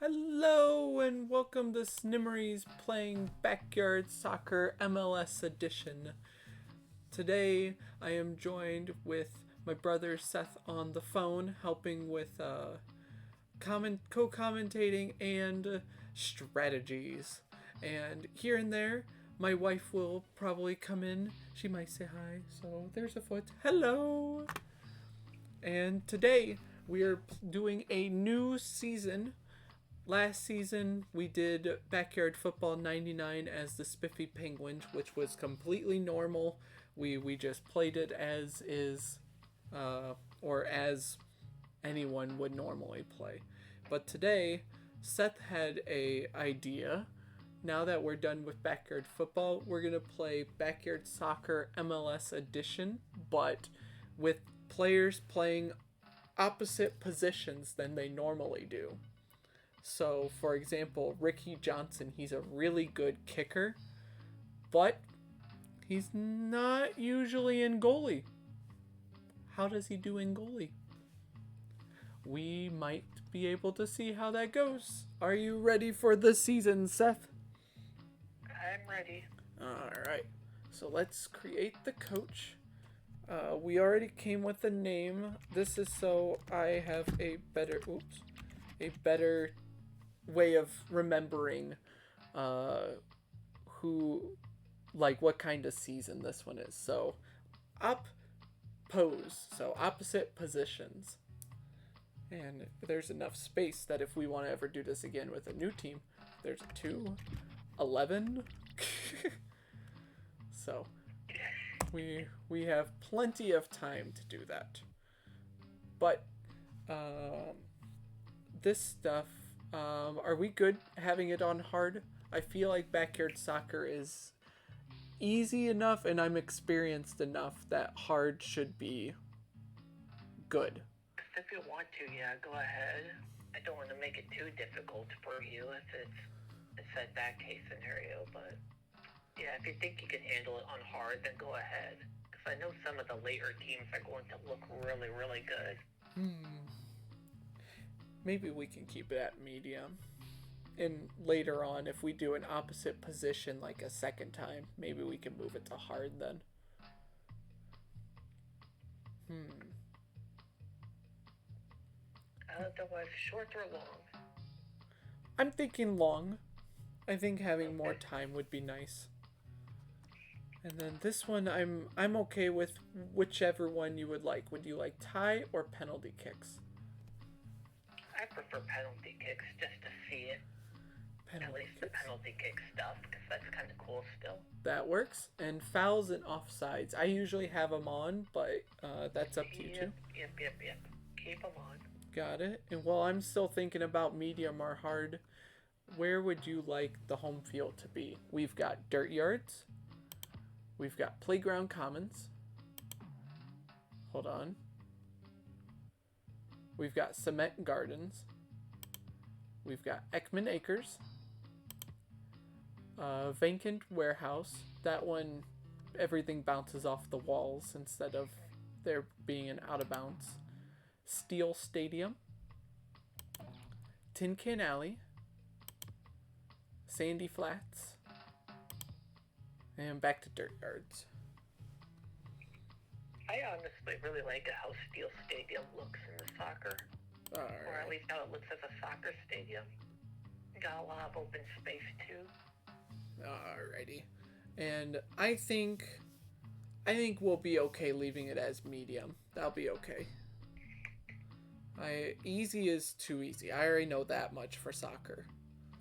Hello and welcome to Snimmery's playing Backyard Soccer MLS Edition. Today I am joined with my brother Seth on the phone, helping with co-commentating and strategies. And here and there, my wife will probably come in. She might say hi. So there's a foot. Hello. And today we are doing a new season. Last season, we did Backyard Football 99 as the Spiffy Penguins, which was completely normal. We just played it as is, or as anyone would normally play. But today, Seth had a idea. Now that we're done with Backyard Football, we're going to play Backyard Soccer MLS Edition, but with players playing opposite positions than they normally do. So, for example, Ricky Johnson, he's a really good kicker, but he's not usually in goalie. How does he do in goalie? We might be able to see how that goes. Are you ready for the season, Seth? I'm ready. Alright, so let's create the coach. We already came with a name. This is so I have a better way of remembering what kind of season this one is. So so opposite positions. And there's enough space that if we want to ever do this again with a new team, there's 2, 11. So we have plenty of time to do that. But this stuff, are we good having it on hard? I feel like Backyard Soccer is easy enough and I'm experienced enough that hard should be good. If you want to, yeah, go ahead. I don't want to make it too difficult for you if it's that case scenario, but yeah, if you think you can handle it on hard, then go ahead. Because I know some of the later teams are going to look really, really good. Maybe we can keep it at medium. And later on, if we do an opposite position like a second time, maybe we can move it to hard then. Otherwise, short or long? I'm thinking long. I think having more time would be nice. And then this one, I'm okay with whichever one you would like. Would you like tie or penalty kicks? I prefer penalty kicks just to see it. At least the penalty kick stuff, because that's kind of cool still. That works. And fouls and offsides. I usually have them on, but that's up to you too. Yep. Keep them on. Got it. And while I'm still thinking about medium or hard, where would you like the home field to be? We've got dirt yards. We've got playground commons. Hold on. We've got cement gardens. We've got Ekman Acres. Vacant warehouse. That one, everything bounces off the walls instead of there being an out of bounds. Steel Stadium. Tin Can Alley. Sandy Flats. And back to dirt yards. I honestly really like how Steel Stadium looks in the soccer. Or at least how it looks as a soccer stadium. Got a lot of open space too. Alrighty. And I think we'll be okay leaving it as medium. That'll be okay. Easy is too easy. I already know that much for soccer.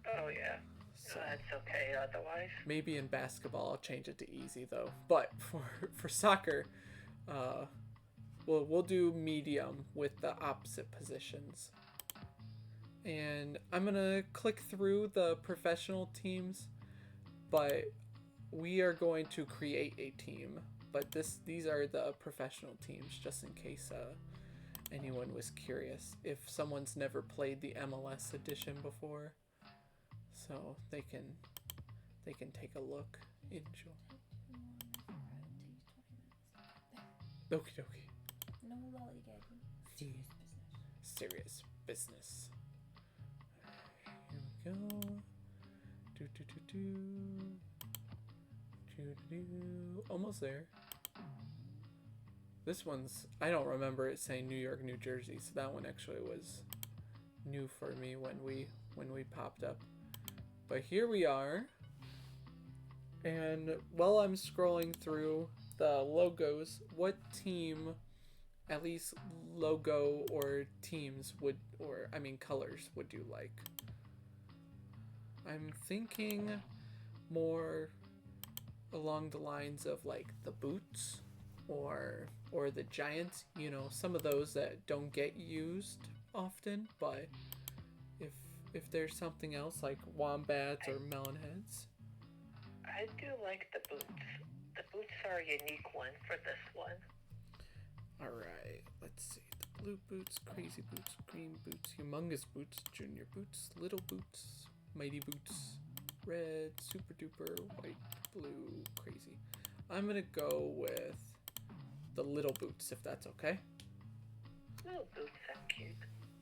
Oh yeah. So that's okay otherwise. Maybe in basketball I'll change it to easy though. But for soccer, we'll do medium with the opposite positions. And I'm gonna click through the professional teams, but we are going to create a team. But these are the professional teams, just in case anyone was curious. If someone's never played the MLS edition before, so they can take a look. Enjoy. Okie dokie. No lollygagging. Serious business. Serious business. we go. Do do do do. Do do do. Almost there. This one's, I don't remember it saying New York, New Jersey, so that one actually was new for me when we popped up. But here we are. And while I'm scrolling through the logos, what team, at least logo or teams would, or I mean colors, would you like? I'm thinking more along the lines of like the boots or the Giants, you know, some of those that don't get used often, but if there's something else like wombats or melonheads. I do like the boots. The boots are a unique one for this one. Alright, let's see. The blue boots, crazy boots, green boots, humongous boots, junior boots, little boots, mighty boots, red, super duper, white, blue, crazy. I'm gonna go with the little boots, if that's okay. Little boots are cute.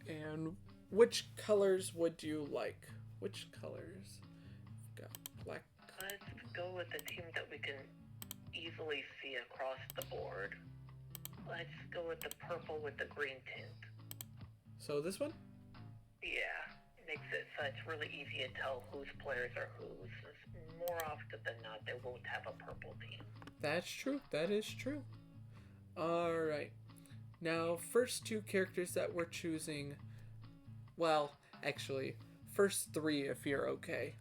And which colors would you like? Which colors? Got black. Let's go with the team that we can easily see across the board. Let's go with the purple with the green tint. So this one? Yeah, makes it so it's really easy to tell whose players are whose. More often than not, they won't have a purple team. That's true. That is true. Alright. Now, first two characters that we're choosing, well, actually, first three if you're okay.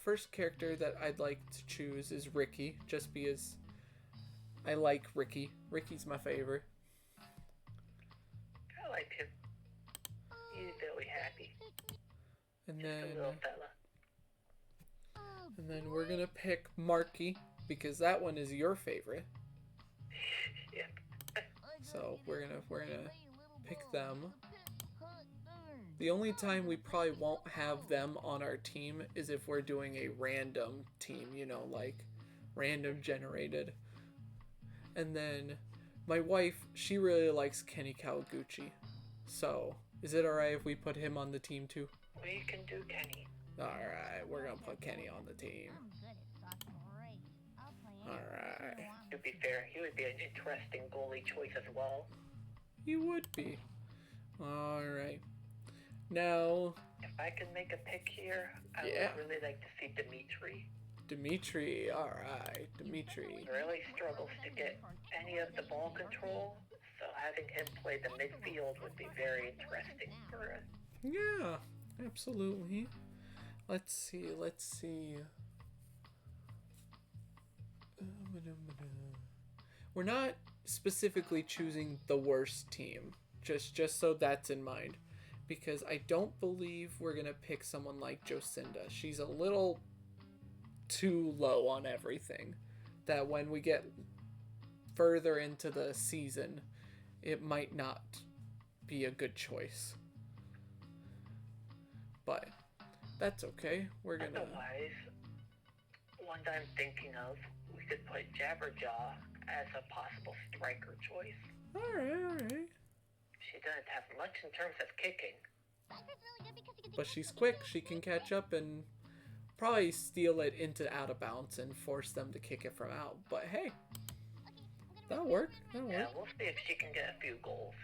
First character that I'd like to choose is Ricky, just because I like Ricky. Ricky's my favorite. I like him. He's very happy. And Just a little fella. And then we're gonna pick Marky, because that one is your favorite. Yep. So we're gonna pick them. The only time we probably won't have them on our team is if we're doing a random team, you know, like random generated. And then my wife, she really likes Kenny Kawaguchi. So is it alright if we put him on the team too? We can do Kenny. Alright, we're gonna put Kenny on the team. Alright. To be fair, he would be an interesting goalie choice as well. He would be. Alright. Now, if I can make a pick here, I would really like to see Dimitri. Alright, Dimitri. He really struggles to get any of the ball control, so having him play the midfield would be very interesting for us. Yeah, absolutely. Let's see. We're not specifically choosing the worst team, just so that's in mind. Because I don't believe we're going to pick someone like Jocinda. She's a little too low on everything. That when we get further into the season, it might not be a good choice. But that's okay. We're going to... Otherwise, one I'm thinking of, we could put Jabberjaw as a possible striker choice. Alright. She doesn't have much in terms of kicking. But she's quick. She can catch up and probably steal it into out of bounds and force them to kick it from out. But hey, that'll work. Yeah, we'll see if she can get a few goals.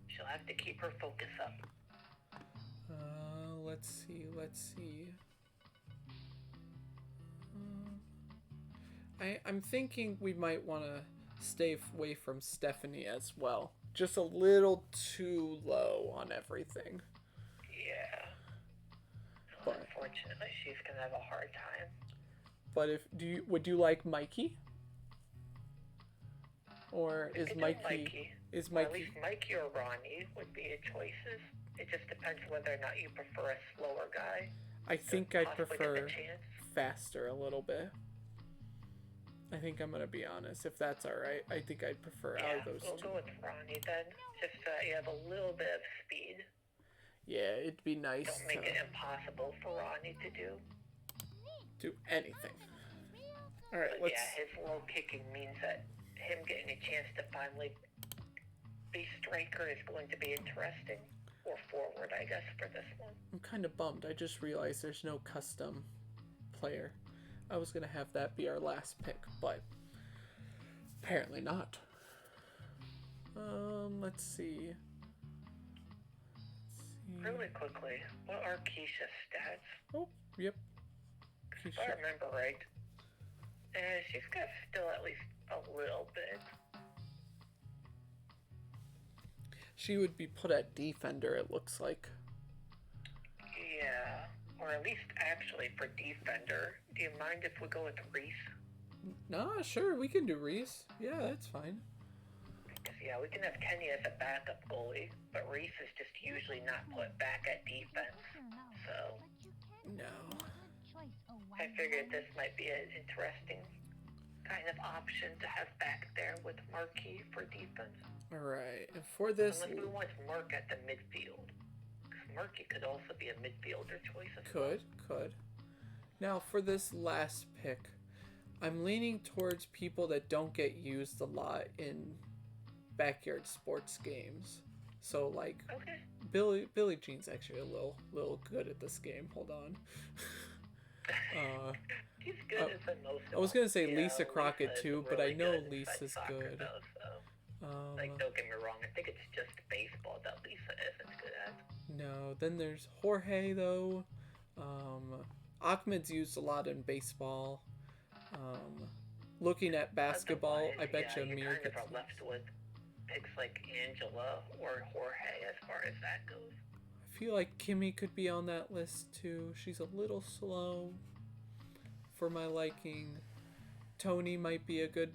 She'll have to keep her focus up. Let's see. I'm thinking we might want to stay away from Stephanie as well. Just a little too low on everything. Yeah. But unfortunately, she's gonna have a hard time. But would you like Mikey? Or is Mikey? Or at least Mikey or Ronnie would be your choices. It just depends whether or not you prefer a slower guy. I think I'd prefer faster a little bit. I think I'm gonna be honest, if that's alright. I think I'd prefer out of those two. We'll go with Ronnie then. Just so you have a little bit of speed. Yeah, it'd be nice. Don't make it impossible for Ronnie to do. Do anything. Alright, let's... Yeah, his low kicking means that him getting a chance to finally be striker is going to be interesting. or forward, I guess, for this one. I'm kind of bummed. I just realized there's no custom player. I was going to have that be our last pick, but apparently not. Let's see. Really quickly, what are Keisha's stats? Oh, yep. If I remember right, she's got still at least a little bit. She would be put at defender, it looks like. Yeah, or at least actually for defender. Do you mind if we go with Reese? Nah, sure, we can do Reese. Yeah, that's fine. Because, yeah, we can have Kenny as a backup goalie, but Reese is just usually not put back at defense. So, no. I figured this might be an interesting kind of option to have back there with Markey for defense. Alright, and for this... Unless we want Mark at the midfield. Because Markey could also be a midfielder choice as well. Could. Now, for this last pick, I'm leaning towards people that don't get used a lot in backyard sports games. So, like, okay. Billie Jean's actually a little good at this game. Hold on. He's good at the most. I was gonna say Lisa Crockett too, but I know Lisa's good. Like, don't get me wrong, I think it's just baseball that Lisa isn't good at. No, then there's Jorge though. Ahmed's used a lot in baseball. Looking at basketball, I bet you Amir gets kind of left with picks like Angela or Jorge as far as that goes. I feel like Kimmy could be on that list too. She's a little slow for my liking. Tony might be a good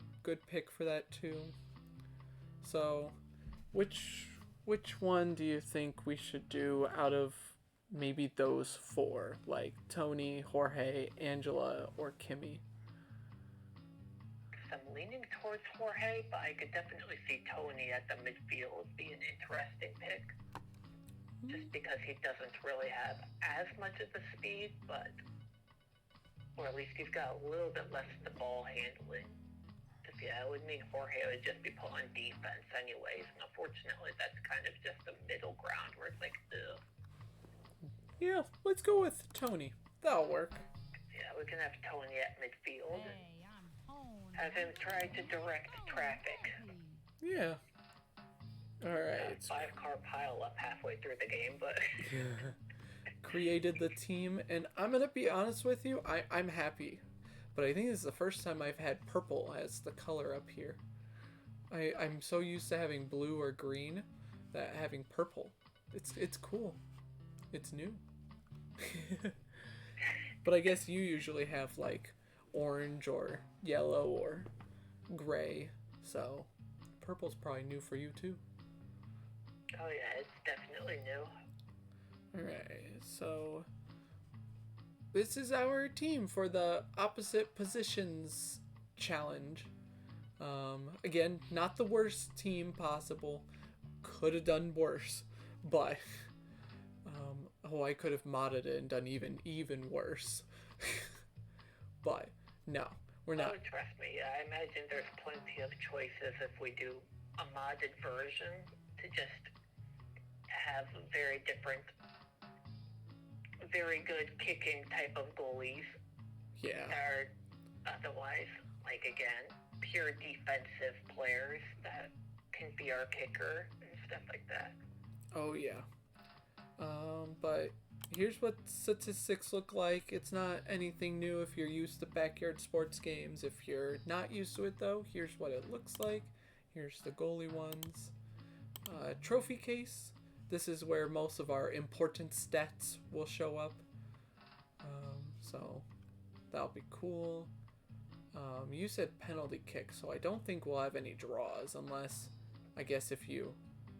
pick for that too. So, which one do you think we should do out of maybe those four? Like Tony, Jorge, Angela, or Kimmy? I'm leaning towards Jorge, but I could definitely see Tony at the midfield be an interesting pick. Just because he doesn't really have as much of the speed, or at least he's got a little bit less of the ball handling. Because, yeah, it would mean Jorge would just be put on defense anyways, and unfortunately that's kind of just the middle ground where it's like, ugh. Yeah, let's go with Tony. That'll work. Yeah, we can have Tony at midfield. Have him try to direct traffic. Yeah. Alright. 5-car pile up halfway through the game, but... Created the team, and I'm gonna be honest with you, I'm happy. But I think this is the first time I've had purple as the color up here. I'm so used to having blue or green that having purple. It's cool. It's new. But I guess you usually have like orange or yellow or gray, so purple's probably new for you too. Oh yeah, it's definitely new. Alright, so this is our team for the opposite positions challenge. Again, not the worst team possible. Could have done worse, but I could have modded it and done even worse. But no, we're not. Oh, trust me, I imagine there's plenty of choices if we do a modded version to just have very different, very good kicking type of goalies. Yeah. Or otherwise, like again, pure defensive players that can be our kicker and stuff like that. Oh yeah. But here's what statistics look like. It's not anything new if you're used to backyard sports games. If you're not used to it though, here's what it looks like. Here's the goalie ones. Trophy case. This is where most of our important stats will show up. So that'll be cool. You said penalty kick, so I don't think we'll have any draws unless, I guess, if you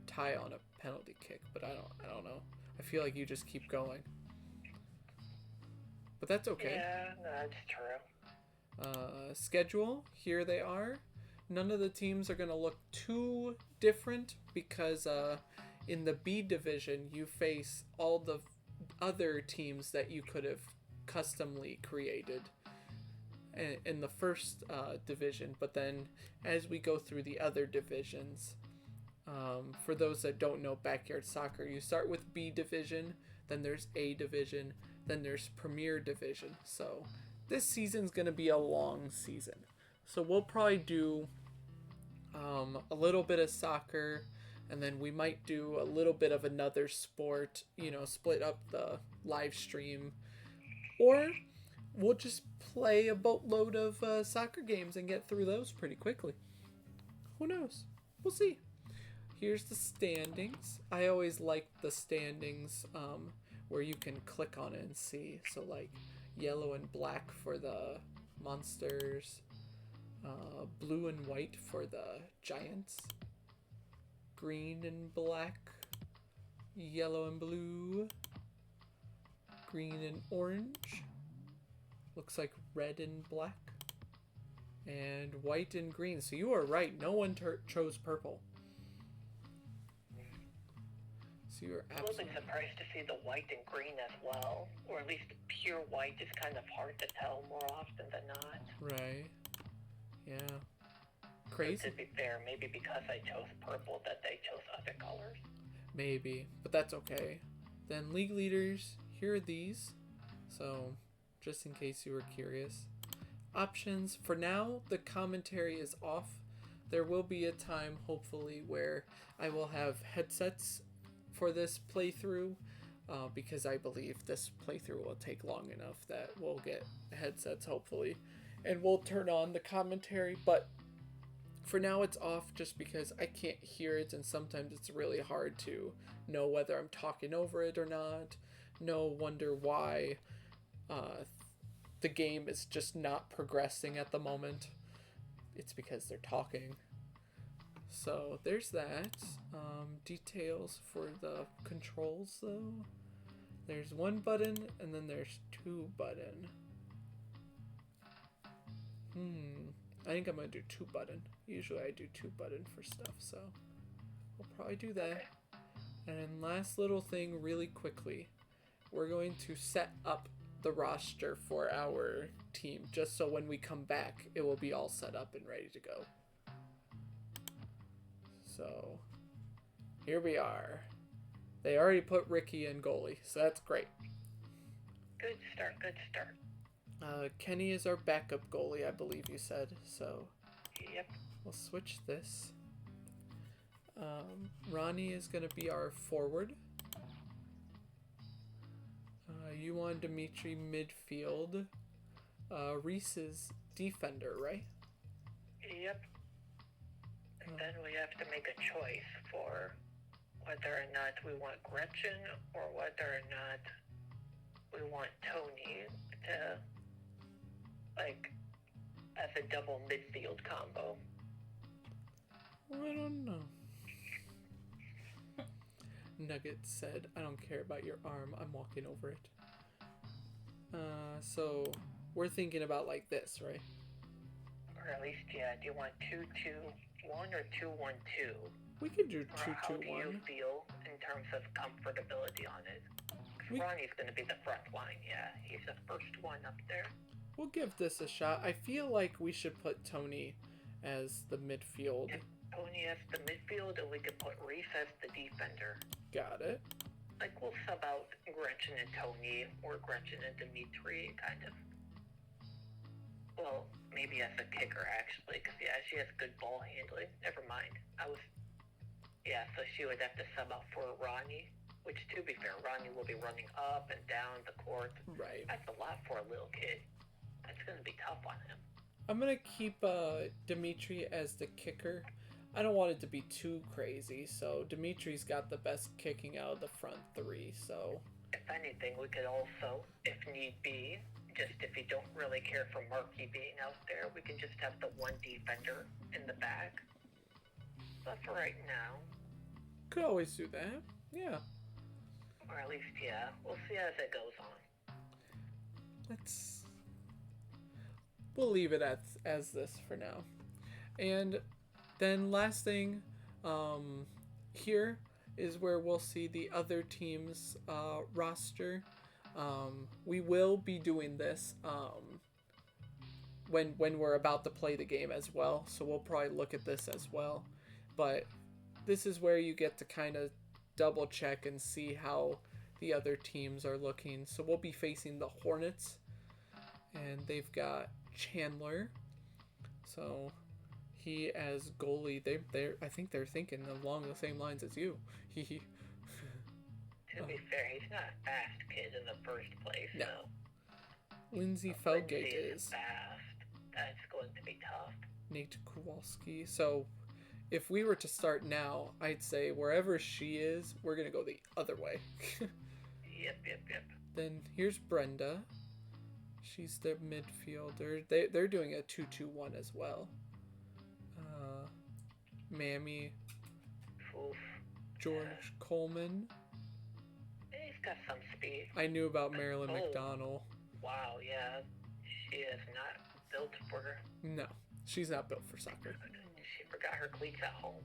tie on a penalty kick. But I don't know. I feel like you just keep going. But that's okay. Yeah, no, that's true. Schedule, here they are. None of the teams are going to look too different because in the B division, you face all the other teams that you could have customly created in the first division. But then as we go through the other divisions, For those that don't know Backyard Soccer, you start with B Division, then there's A Division, then there's Premier Division. So this season's going to be a long season. So we'll probably do a little bit of soccer, and then we might do a little bit of another sport, split up the live stream. Or we'll just play a boatload of soccer games and get through those pretty quickly. Who knows? We'll see. Here's the standings. I always like the standings where you can click on it and see. So like yellow and black for the Monsters, blue and white for the Giants, green and black, yellow and blue, green and orange, looks like red and black, and white and green. So you are right, no one chose purple. So you're absolutely... A little bit surprised to see the white and green as well, or at least pure white is kind of hard to tell more often than not. Right. Yeah. Crazy. But to be fair, maybe because I chose purple that they chose other colors. Maybe, but that's okay. Then league leaders, here are these. So, just in case you were curious. Options, for now, the commentary is off. There will be a time, hopefully, where I will have headsets for this playthrough, because I believe this playthrough will take long enough that we'll get headsets, hopefully, and we'll turn on the commentary. But for now it's off just because I can't hear it, and sometimes it's really hard to know whether I'm talking over it or not. Wonder why the game is just not progressing at the moment. It's because they're talking. So there's that. Details for the controls though. There's one button and then there's two button. I think I'm gonna do two button. Usually I do two button for stuff, so we'll probably do that. And then last little thing really quickly. We're going to set up the roster for our team just so when we come back it will be all set up and ready to go. So here we are. They already put Ricky in goalie, so that's great. Good start. Kenny is our backup goalie, I believe you said. So yep. We'll switch this. Ronnie is going to be our forward. You want Dimitri midfield. Reese is defender, right? Yep. And then we have to make a choice for whether or not we want Gretchen or whether or not we want Tony to, like, as a double midfield combo. I don't know. Nugget said, I don't care about your arm, I'm walking over it. So we're thinking about like this, right? Or at least, yeah, do you want 2-2-1 or 2-1-2? We could do 2-2-1. How do you feel in terms of comfortability on it? Ronnie's going to be the front line, yeah. He's the first one up there. We'll give this a shot. I feel like we should put Tony as the midfield. If Tony as the midfield, and we could put Reese as the defender. Got it. Like, we'll sub out Gretchen and Tony, or Gretchen and Dimitri, kind of. Well, maybe as a kicker, actually, because, yeah, she has good ball handling. Never mind. Yeah, so she would have to sub out for Ronnie, which, to be fair, Ronnie will be running up and down the court. Right. That's a lot for a little kid. That's going to be tough on him. I'm going to keep Dimitri as the kicker. I don't want it to be too crazy, so Dimitri's got the best kicking out of the front three, so... If anything, we could also, if need be, just if you don't really care for Marky being out there, we can just have the one defender in the back. But for right now... Could always do that, yeah. Or at least, yeah, we'll see as it goes on. We'll leave it as this for now. And then last thing, here is where we'll see the other team's roster. We will be doing this when we're about to play the game as well, so we'll probably look at this as well. But this is where you get to kind of double check and see how the other teams are looking. So we'll be facing the Hornets, and they've got Chandler. So he as goalie, I think they're thinking along the same lines as you. To be fair, he's not a fast kid in the first place. No. So. Lindsay Lindsay Felgate is is. fast. That's going to be tough. Nate Kowalski. So if we were to start now, I'd say wherever she is, we're going to go the other way. Yep. Then here's Brenda. She's the midfielder. They're doing a 2-2-1 as well. Mammy. Oof. George Coleman. He's got some speed. I knew about Marilyn McDonald. Wow, yeah. She is not built for... No, she's not built for soccer. She forgot her cleats at home.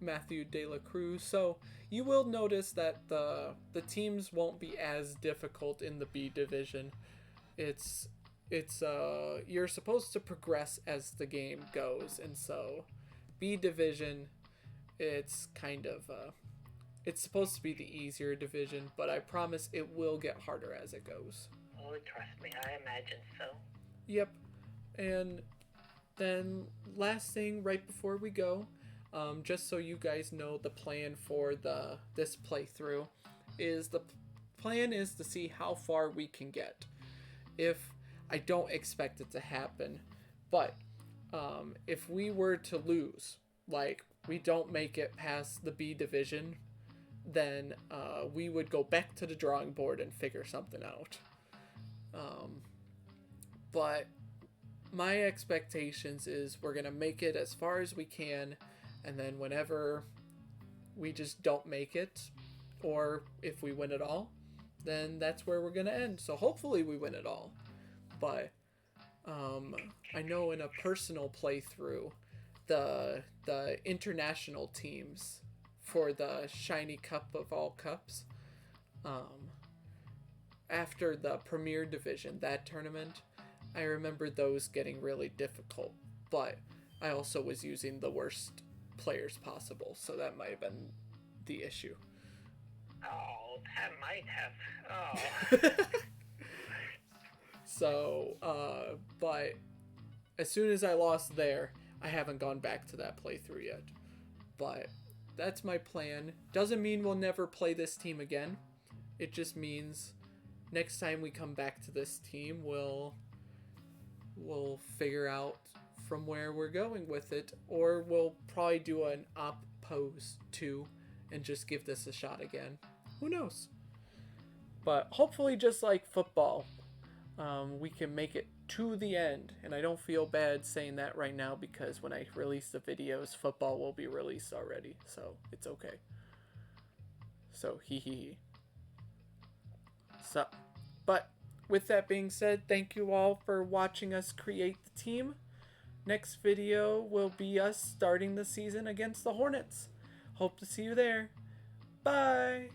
Matthew De La Cruz. So you will notice that the teams won't be as difficult in the B division. It's you're supposed to progress as the game goes, and so B division, it's kind of it's supposed to be the easier division, but I promise it will get harder as it goes. Oh, trust me, I imagine so. Yep. And then last thing right before we go, just so you guys know the plan for this playthrough is the plan is to see how far we can get. If I don't expect it to happen, but if we were to lose, like we don't make it past the B division, then we would go back to the drawing board and figure something out. But my expectations is we're gonna make it as far as we can, and then whenever we just don't make it, or if we win it all, then that's where we're gonna end. So hopefully we win it all. But I know in a personal playthrough, the international teams for the Shiny Cup of all cups, after the Premier Division, that tournament, I remember those getting really difficult, but I also was using the worst players possible, so that might have been the issue. Oh, that might have. Oh. So, but as soon as I lost there, I haven't gone back to that playthrough yet. But that's my plan. Doesn't mean we'll never play this team again. It just means next time we come back to this team, we'll figure out from where we're going with it, or we'll probably do an op pose too and just give this a shot again. Who knows? But hopefully, just like football, we can make it to the end. And I don't feel bad saying that right now, because when I release the videos, football will be released already, so it's okay. So So, but with that being said, thank you all for watching us create the team. Next video will be us starting the season against the Hornets. Hope to see you there. Bye!